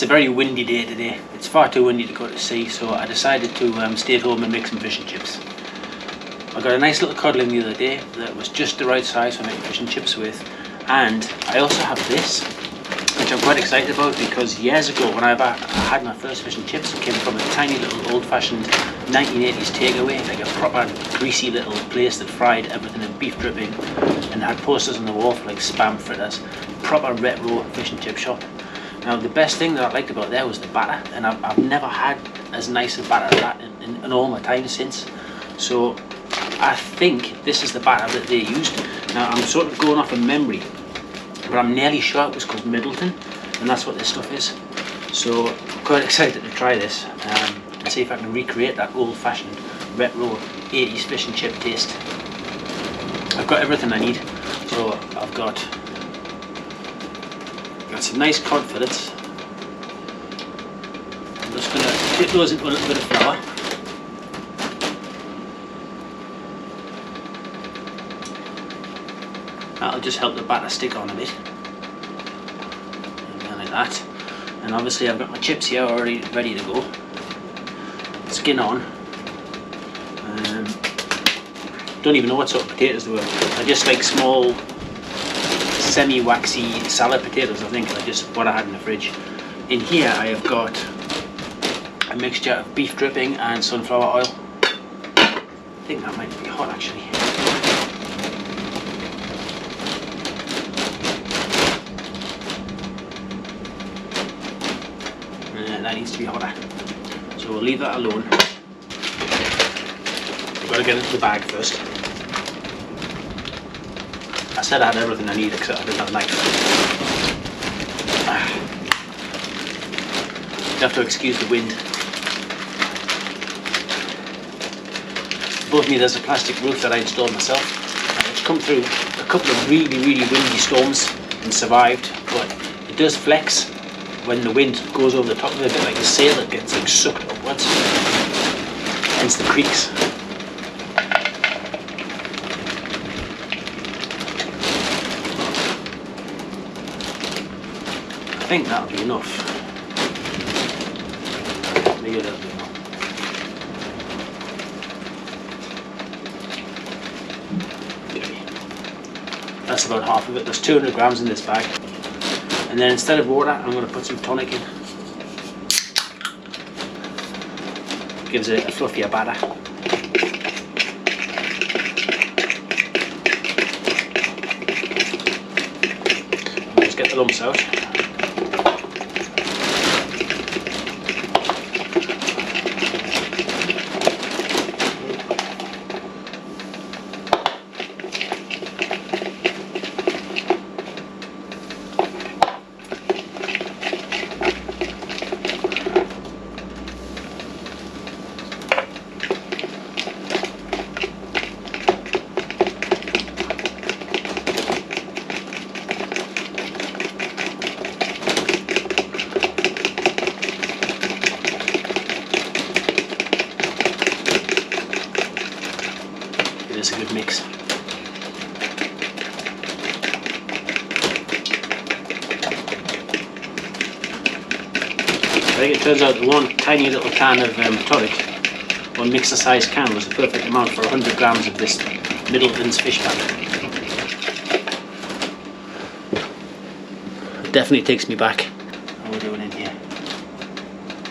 a very windy day today. It's far too windy to go to sea, so I decided to stay at home and make some fish and chips. I got a nice little codling the other day that was just the right size for making fish and chips with, and I also have this, which I'm quite excited about because years ago when I had my first fish and chips, it came from a tiny little old-fashioned 1980s takeaway, like a proper greasy little place that fried everything in beef dripping and had posters on the wall for like spam fritters. Proper retro fish and chip shop. Now the best thing that I liked about there was the batter, and I've never had as nice a batter as that in all my time since. So I think this is the batter that they used. Now I'm sort of going off of memory, but I'm nearly sure it was called Middleton, and that's what this stuff is. So I'm quite excited to try this and see if I can recreate that old-fashioned retro 80s fish and chip taste. I've got everything I need. So I've got some nice cod fillets. I'm just going to dip those into a little bit of flour. That'll just help the batter stick on a bit. And like that. And obviously I've got my chips here already ready to go. Skin on. Don't even know what sort of potatoes they were. I just like small semi-waxy salad potatoes, I think. Are just what I had in the fridge. In here I have got a mixture of beef dripping and sunflower oil. I think that might be hot actually. That needs to be hotter. So we'll leave that alone. We've got to get into the bag first. I said I had everything I need except I didn't have a knife. You have to excuse the wind. Above me there's a plastic roof that I installed myself. It's come through a couple of really windy storms and survived, but it does flex when the wind goes over the top of it, a bit like a sail that gets like sucked upwards. Hence the creaks. I think that'll be enough. Maybe a little bit more. Okay. That's about half of it. There's 200 grams in this bag. And then instead of water, I'm going to put some tonic in. Gives it a fluffier batter. Just get the lumps out. It's a good mix. I think it turns out the one tiny little can of tonic, one mixer size can, was the perfect amount for 100 grams of this Middleton's fish batter. It definitely takes me back. How are we doing in here?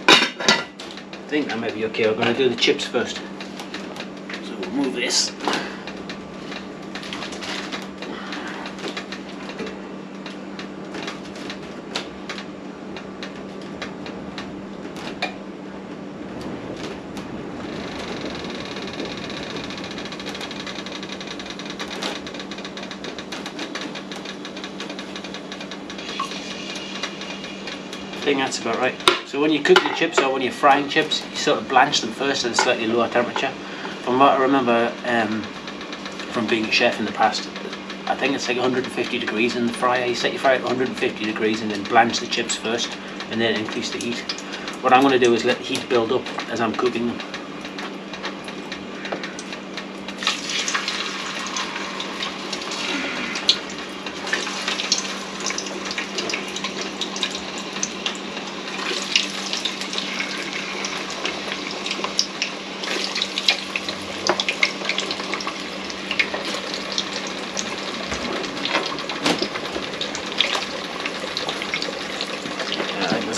I think that might be okay. We're going to do the chips first. So we'll move this. I think that's about right. So when you cook the chips or when you're frying chips, you sort of blanch them first at a slightly lower temperature. From what I remember from being a chef in the past, I think it's like 150 degrees in the fryer. You set your fryer at 150 degrees and then blanch the chips first and then increase the heat. What I'm going to do is let the heat build up as I'm cooking them.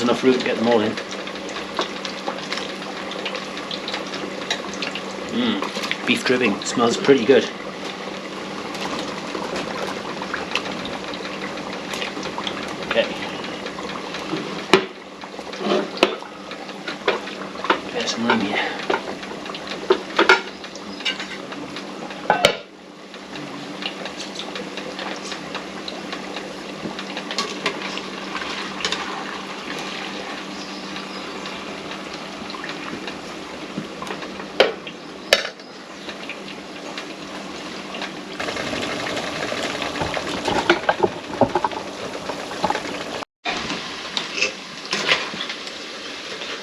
enough room to get them all in. Beef dripping, smells pretty good. Okay. There's some room here.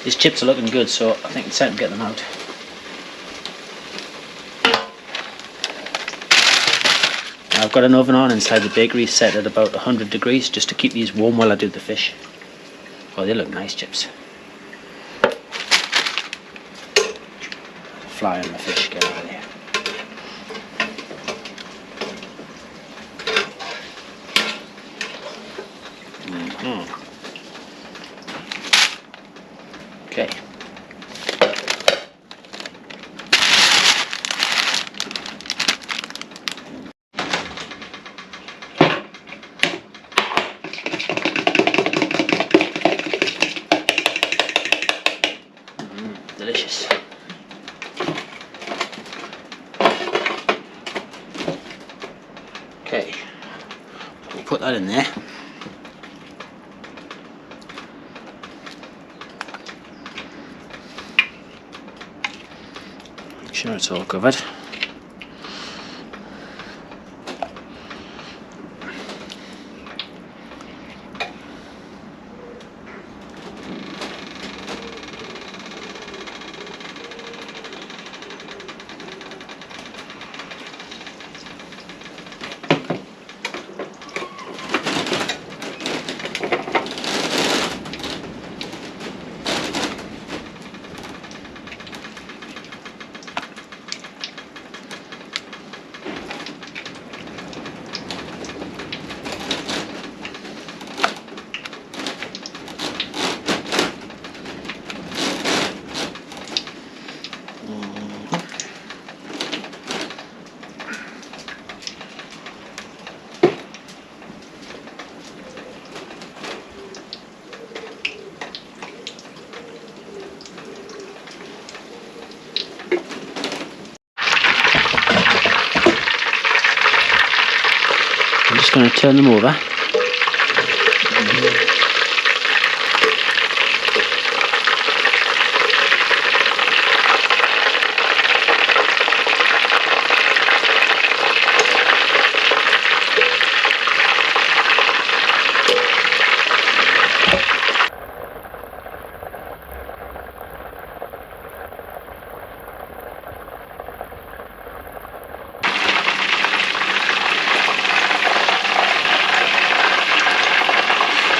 These chips are looking good, so I think it's time to get them out. Now I've got an oven on inside the bakery set at about 100 degrees just to keep these warm while I do the fish. Oh, they look nice, chips. Fly on the fish, get out of there. Okay. Delicious. Okay, we'll put that in there. Make sure it's all covered. I'm just going to turn them over.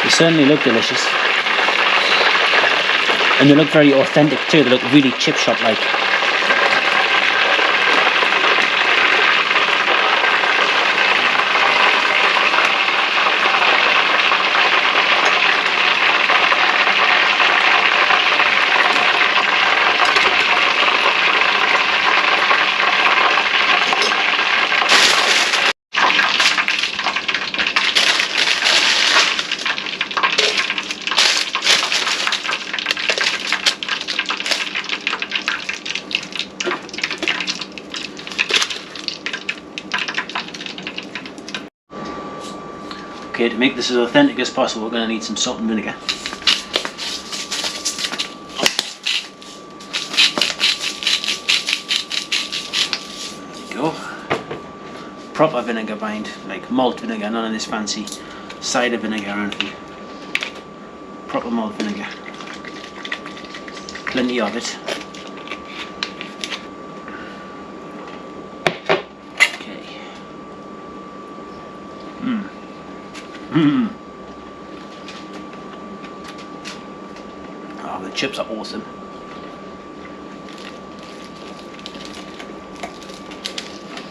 They certainly look delicious, and they look very authentic too. They look really chip shop like. Okay, to make this as authentic as possible, we're going to need some salt and vinegar. There we go. Proper vinegar bind, like malt vinegar, none of this fancy cider vinegar or anything. Proper malt vinegar. Plenty of it. Okay. Oh, the chips are awesome.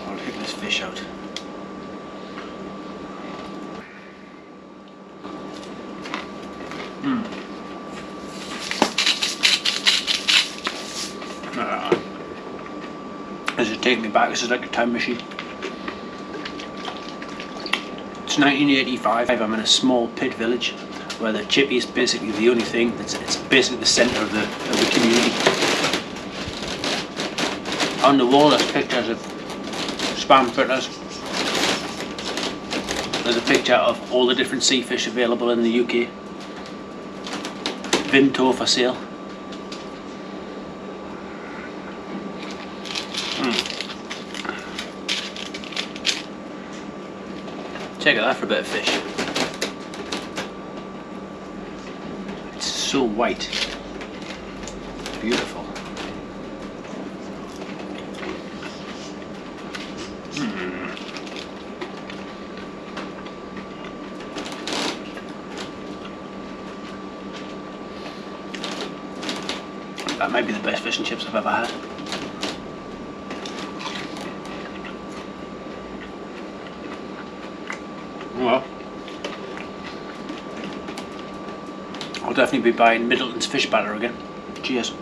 I'll pick this fish out. This is taking me back. This is like a time machine. It's 1985. I'm in a small pit village where the chippy is basically the only thing. It's basically the centre of the community. On the wall there's pictures of spam fritters. There's a picture of all the different sea fish available in the UK. Vimto for sale. Check out that for a bit of fish. It's so white. Beautiful. That might be the best fish and chips I've ever had. Well, I'll definitely be buying Middleton's fish batter again. Cheers.